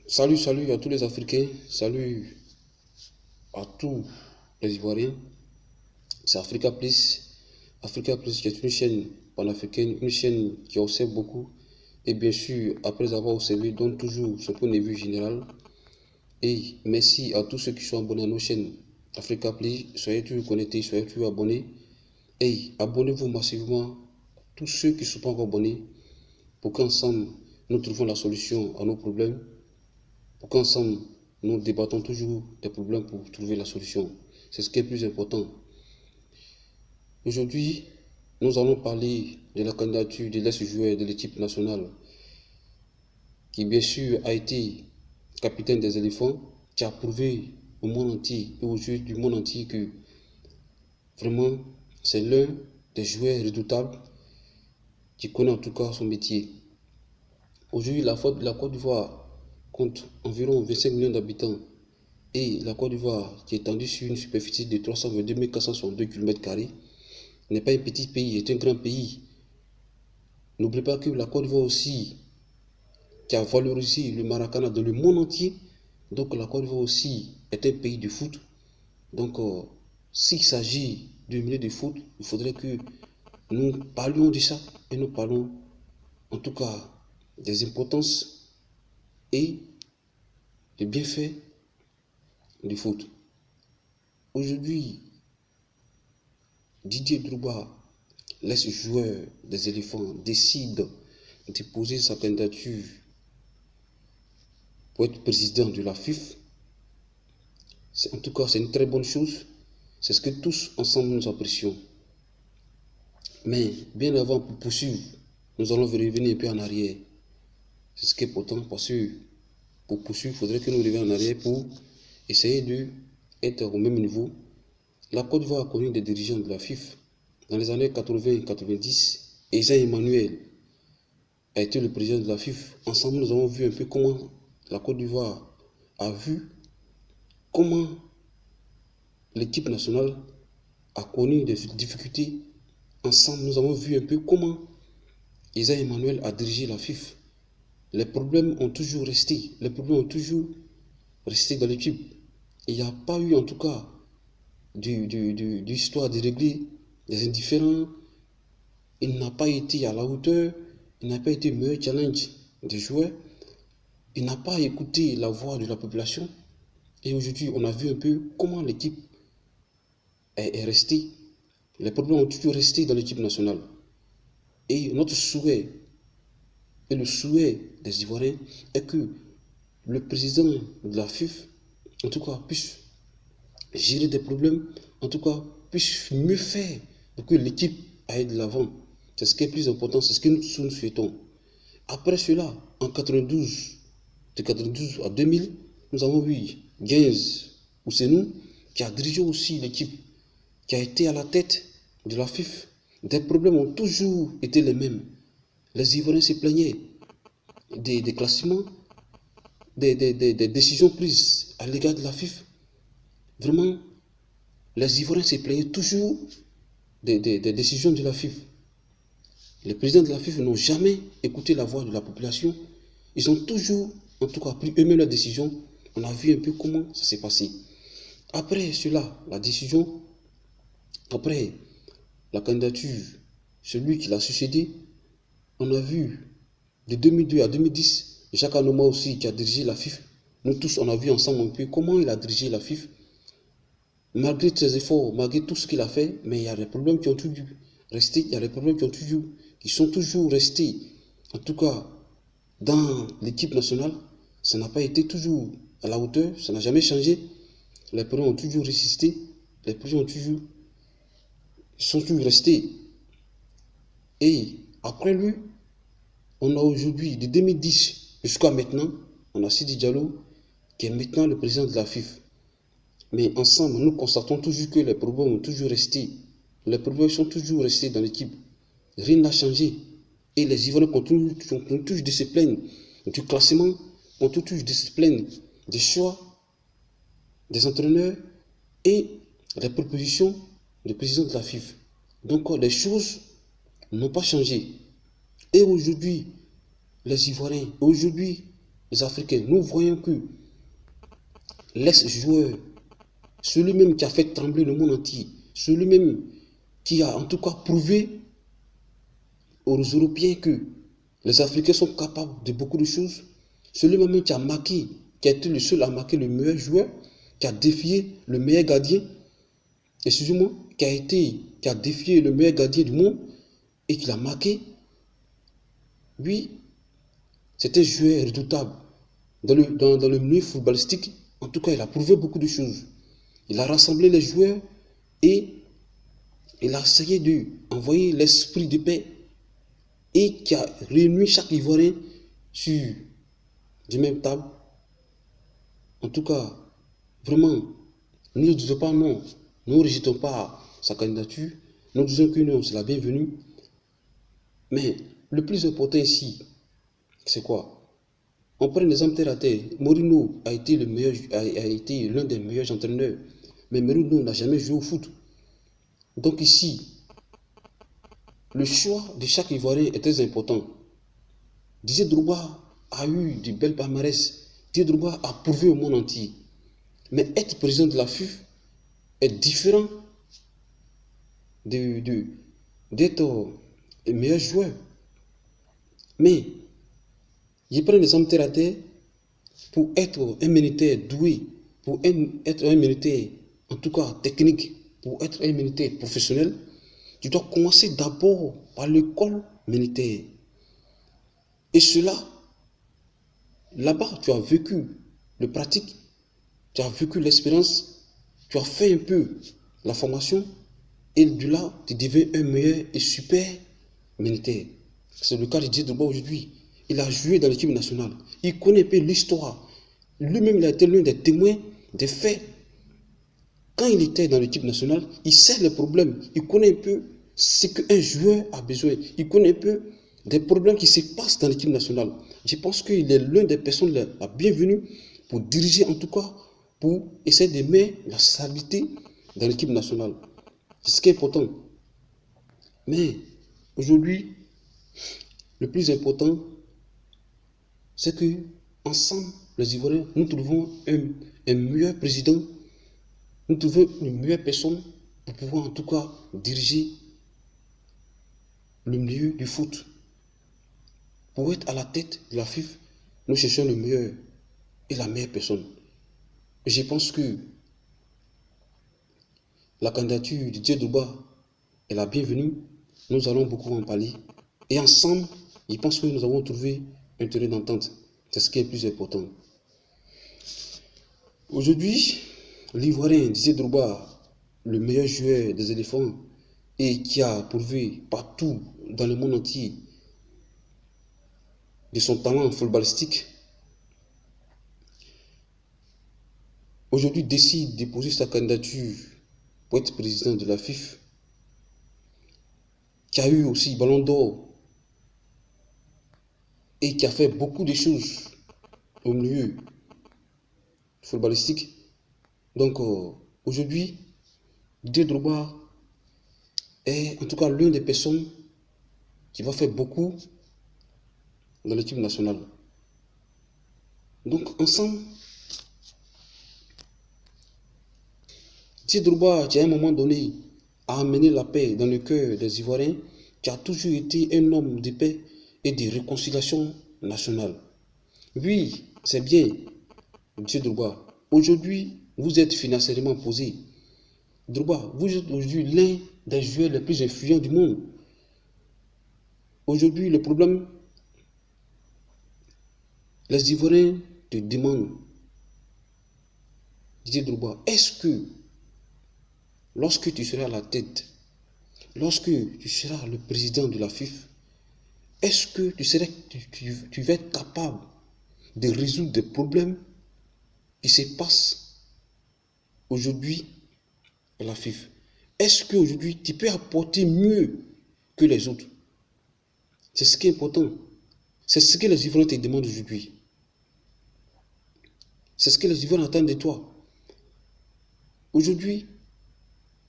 Salut à tous les Africains, salut à tous les Ivoiriens. C'est Africa Plus. Africa Plus qui est une chaîne panafricaine, une chaîne qui observe beaucoup. Et bien sûr, après avoir observé, donne toujours son point de vue général. Et merci à tous ceux qui sont abonnés à nos chaînes Africa Plus. Soyez toujours connectés, soyez toujours abonnés. Et abonnez-vous massivement, tous ceux qui ne sont pas encore abonnés, pour qu'ensemble nous trouvons la solution à nos problèmes. Pour qu'ensemble, nous débattons toujours des problèmes pour trouver la solution. C'est ce qui est le plus important. Aujourd'hui, nous allons parler de la candidature de l'ex-joueur de l'équipe nationale, qui bien sûr a été capitaine des éléphants, qui a prouvé au monde entier et aux yeux du monde entier que vraiment c'est l'un des joueurs redoutables qui connaît en tout cas son métier. Aujourd'hui, la Côte d'Ivoire compte environ 25 millions d'habitants. Et la Côte d'Ivoire, qui est étendue sur une superficie de 322 462 km², n'est pas un petit pays, est un grand pays. N'oubliez pas que la Côte d'Ivoire aussi, qui a valorisé le Maracana dans le monde entier, donc la Côte d'Ivoire aussi est un pays de foot. Donc, s'il s'agit de milieu de foot, il faudrait que nous parlions de ça et nous parlons en tout cas des importances et des bienfaits du foot. Aujourd'hui, Didier Drogba, l'ex-joueur des éléphants, décide de poser sa candidature pour être président de la FIFA. En tout cas, c'est une très bonne chose. C'est ce que tous ensemble nous apprécions. Mais bien avant pour poursuivre, nous allons revenir un peu en arrière. C'est ce qui est important parce que pour poursuivre, il faudrait que nous revenions en arrière pour essayer d'être au même niveau. La Côte d'Ivoire a connu des dirigeants de la FIFA. Dans les années 80-90, Eza Emmanuel a été le président de la FIFA. Ensemble, nous avons vu un peu comment la Côte d'Ivoire a vu comment l'équipe nationale a connu des difficultés. Ensemble, nous avons vu un peu comment Eza Emmanuel a dirigé la FIFA. Les problèmes ont toujours resté. Les problèmes ont toujours resté dans l'équipe. Il n'y a pas eu en tout cas d'histoire de régler des indifférents. Il n'a pas été à la hauteur. Il n'a pas été le meilleur challenge des joueurs. Il n'a pas écouté la voix de la population. Et aujourd'hui, on a vu un peu comment l'équipe est restée. Les problèmes ont toujours resté dans l'équipe nationale. Et notre souhait, et le souhait des Ivoiriens, est que le président de la FIFA, en tout cas, puisse gérer des problèmes, en tout cas, puisse mieux faire pour que l'équipe aille de l'avant. C'est ce qui est le plus important, c'est ce que nous souhaitons. Après cela, en 92, de 92 à 2000, nous avons vu Gaines Ousseinou, qui a dirigé aussi l'équipe, qui a été à la tête de la FIFA. Des problèmes ont toujours été les mêmes. Les Ivoiriens se plaignaient des classements, des décisions prises à l'égard de la FIFA. Vraiment, les Ivoiriens se plaignaient toujours des décisions de la FIFA. Les présidents de la FIFA n'ont jamais écouté la voix de la population. Ils ont toujours, en tout cas, pris eux-mêmes leurs décisions. On a vu un peu comment ça s'est passé. Après cela, la décision, après la candidature, celui qui l'a succédé, on a vu de 2002 à 2010, Jacques Anoma aussi qui a dirigé la FIFA. Nous tous, on a vu ensemble un peu comment il a dirigé la FIFA. Malgré ses efforts, malgré tout ce qu'il a fait, mais il y a des problèmes qui ont toujours resté, il y a des problèmes qui sont toujours restés. En tout cas, dans l'équipe nationale, ça n'a pas été toujours à la hauteur, ça n'a jamais changé. Les problèmes ont toujours résisté, les problèmes sont toujours restés. Et après lui, on a aujourd'hui, de 2010 jusqu'à maintenant, on a Sidi Diallo, qui est maintenant le président de la FIFA. Mais ensemble, nous constatons toujours que les problèmes ont toujours resté. Les problèmes sont toujours restés dans l'équipe. Rien n'a changé. Et les Ivoiriens continuent toujours de se plaindre du classement, continuent toujours de se plaindre des choix des entraîneurs et des propositions du président de la FIFA. Donc les choses n'ont pas changé. Et aujourd'hui, les Ivoiriens, aujourd'hui, les Africains, nous voyons que l'ex-joueur, celui-même qui a fait trembler le monde entier, celui-même qui a en tout cas prouvé aux Européens que les Africains sont capables de beaucoup de choses, celui-même qui a marqué, qui a été le seul à marquer le meilleur joueur, qui a défié le meilleur gardien, excusez-moi, qui a défié le meilleur gardien du monde et qui l'a marqué, oui, c'était un joueur redoutable. Dans le milieu footballistique, en tout cas, il a prouvé beaucoup de choses. Il a rassemblé les joueurs et il a essayé d'envoyer l'esprit de paix et qui a réuni chaque Ivoirien sur la même table. En tout cas, vraiment, nous ne disons pas non, nous ne rejetons pas sa candidature, nous disons que non, c'est la bienvenue. Mais le plus important ici, c'est quoi? On prend l'exemple terre à terre. Mourinho a été l'un des meilleurs entraîneurs. Mais Mourinho n'a jamais joué au foot. Donc ici, le choix de chaque Ivoirien est très important. Didier Drogba a eu de belles palmarès. Didier Drogba a prouvé au monde entier. Mais être président de la FIF est différent d'être le meilleur joueur. Mais, je prends l'exemple terre à terre. Pour être un militaire doué, pour être un militaire, en tout cas technique, pour être un militaire professionnel, tu dois commencer d'abord par l'école militaire. Et cela, là-bas, tu as vécu le pratique, tu as vécu l'expérience, tu as fait un peu la formation, et de là, tu deviens un meilleur et super militaire. C'est le cas de Didier Drogba aujourd'hui. Il a joué dans l'équipe nationale. Il connaît un peu l'histoire. Lui-même, il a été l'un des témoins des faits. Quand il était dans l'équipe nationale, il sait les problèmes. Il connaît un peu ce qu'un joueur a besoin. Il connaît un peu des problèmes qui se passent dans l'équipe nationale. Je pense qu'il est l'une des personnes la bienvenue pour diriger, en tout cas, pour essayer de mettre la stabilité dans l'équipe nationale. C'est ce qui est important. Mais aujourd'hui, le plus important, c'est que ensemble, les Ivoiriens, nous trouvons un meilleur président, nous trouvons une meilleure personne pour pouvoir en tout cas diriger le milieu du foot. Pour être à la tête de la FIF, nous cherchons le meilleur et la meilleure personne. Et je pense que la candidature de Didier Drogba est la bienvenue. Nous allons beaucoup en parler. Et ensemble, je pense que nous avons trouvé un terrain d'entente. C'est ce qui est le plus important. Aujourd'hui, l'Ivoirien Didier Drogba, le meilleur joueur des éléphants et qui a prouvé partout dans le monde entier de son talent footballistique, aujourd'hui décide de poser sa candidature pour être président de la FIF, qui a eu aussi Ballon d'Or et qui a fait beaucoup de choses au milieu footballistique. Donc aujourd'hui, Didier Drogba est en tout cas l'une des personnes qui va faire beaucoup dans l'équipe nationale. Donc ensemble, Didier Drogba, qui à un moment donné a amené la paix dans le cœur des Ivoiriens, qui a toujours été un homme de paix et de réconciliation nationale. Oui, c'est bien, Didier Drogba. Aujourd'hui, vous êtes financièrement posé. Drogba, vous êtes aujourd'hui l'un des joueurs les plus influents du monde. Aujourd'hui, le problème, les Ivoiriens te demandent, Didier Drogba, est-ce que lorsque tu seras à la tête, lorsque tu seras le président de la FIF, est-ce que tu vas être capable de résoudre des problèmes qui se passent aujourd'hui à la FIF? Est-ce qu'aujourd'hui tu peux apporter mieux que les autres? C'est ce qui est important. C'est ce que les Ivoiriens te demandent aujourd'hui. C'est ce que les Ivoiriens attendent de toi. Aujourd'hui,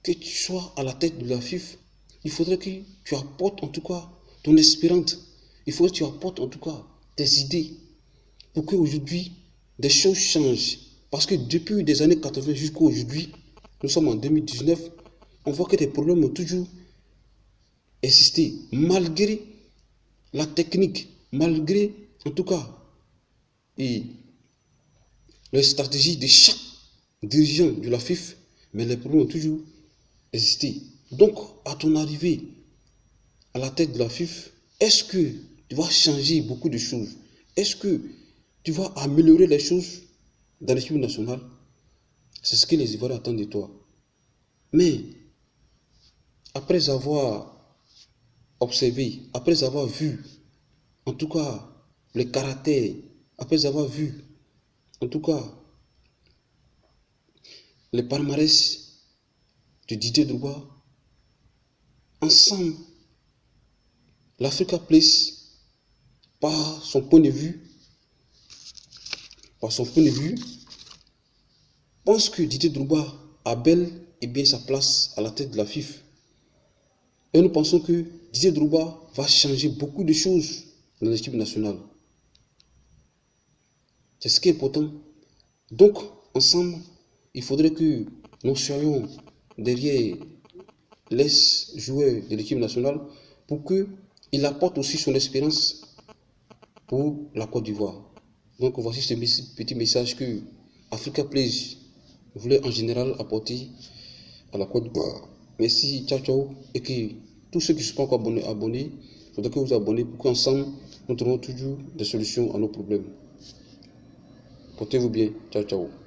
que tu sois à la tête de la FIF, il faudrait que tu apportes en tout cas ton espérance. Il faudrait que tu apportes en tout cas tes idées. pour qu'aujourd'hui, des choses changent. Parce que depuis les années 80 jusqu'à aujourd'hui, nous sommes en 2019, on voit que des problèmes ont toujours existé, malgré la technique, malgré, en tout cas, et les stratégies de chaque dirigeant de la FIFA, mais les problèmes ont toujours existé. Donc, à ton arrivée à la tête de la FIFA, est-ce que tu vas changer beaucoup de choses? Est-ce que tu vas améliorer les choses dans l'équipe nationale? C'est ce que les Ivoiriens attendent de toi. Mais, après avoir observé, après avoir vu, en tout cas, les caractères, après avoir vu, en tout cas, les palmarès de Didier Drogba, ensemble, l'Africa Place, par son point de vue, pense que Didier Drogba a bel et bien sa place à la tête de la FIFA. Et nous pensons que Didier Drogba va changer beaucoup de choses dans l'équipe nationale. C'est ce qui est important. Donc, ensemble, il faudrait que nous soyons derrière les joueurs de l'équipe nationale pour qu'il apporte aussi son expérience pour la Côte d'Ivoire. Donc, voici ce petit message que Africa Place voulait en général apporter à la Côte d'Ivoire. Merci, ciao, ciao. Et que tous ceux qui ne sont pas encore abonnés, il faudrait que vous abonnez pour qu'ensemble, nous trouvons toujours des solutions à nos problèmes. Portez-vous bien. Ciao, ciao.